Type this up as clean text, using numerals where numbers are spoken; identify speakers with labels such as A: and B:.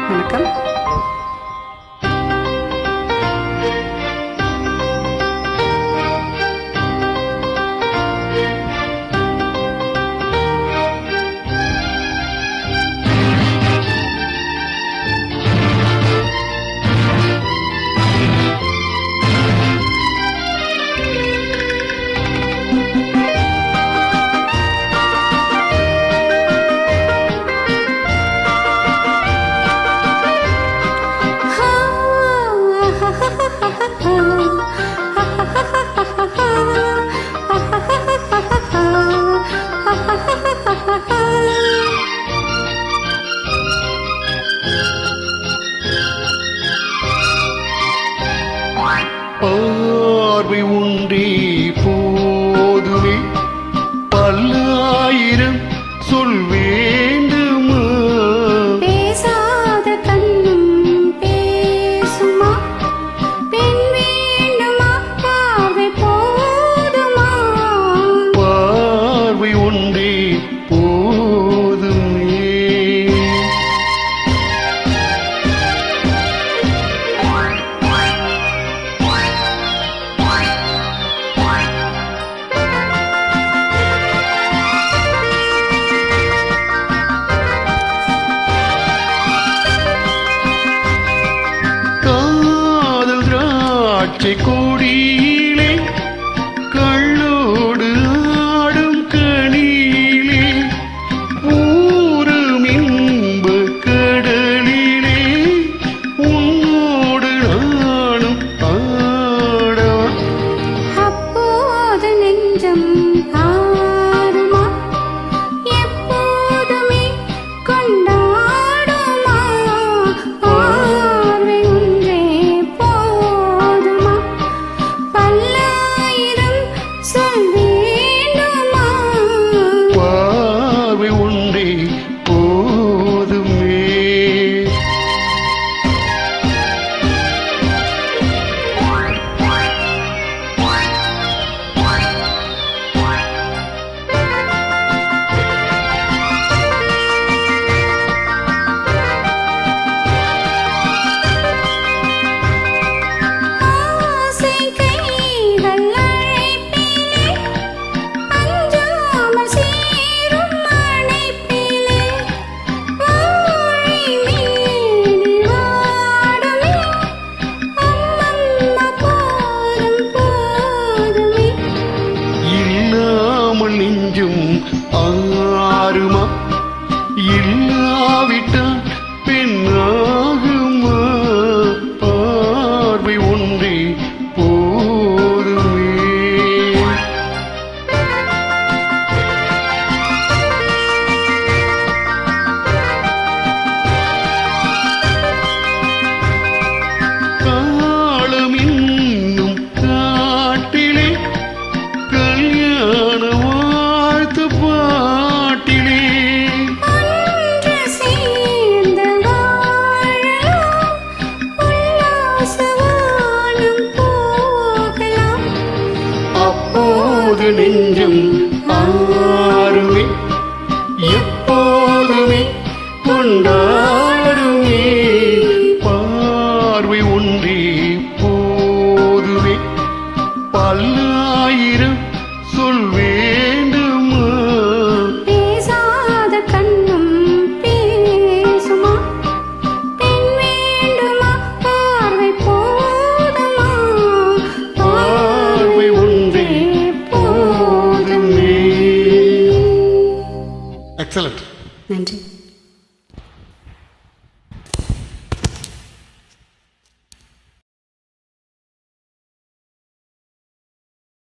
A: வணக்கம்.
B: பார்வை உண்டே போதுமே, பல்லாயிரம் சொல் வேண்டுமா?
A: பேசாத கண்ணும் பேசுமா? பெண் வேண்டுமா? பார்வை போதுமா?
B: பார்வை உண்டே போதுமே. கொடியிலே கள்ளோடு ஆடும் கனியிலே ஊரும் இன்ப கடலிலே உன்னோடு நானும் ஆடவா?
A: அப்போது நெஞ்சம் ஆடுமா? எப்போதுமே கொண்டாடுமா? பார்வை ஒன்றே போதுமா? பல்லாயிரம் சொல் வேண்டுமா?
B: பார்வை உண்டே போதுமே.
A: ஆசை கைகள் அழைப்பிலே அஞ்சாமல் சேரும் அணைப்பிலே வாழை மீறி வாடுமே அம்மம்மா போதும் போதுமே.
B: இல்லாமல் நெஞ்சும் ஆறுமா? இல்லாவிட்டால் பெண்ணாகுமா? பார்வை ஒன்றே போதுமே. காலம் இன்னும் காட்டிலே கல்யாண வாழ்த்து பாட்டிலே
A: ஒன்று சேர்ந்து வாழலாம், உல்லாச வானம் போகலாம்.
B: அப்போது நெஞ்சம் ஆறுமே, எப்போதுமே கொண்டாடுமே. பார்வை ஒன்றே போதுமே, பல்லாயிரம் சொல் வேண்டுமா?
A: பேசாத கண்ணும் பேசுமா? பெண் வேண்டுமா? பார்வை போதுமா?
B: பார்வை ஒன்றே போதுமே. எக்ஸலண்ட்.
A: நன்றி.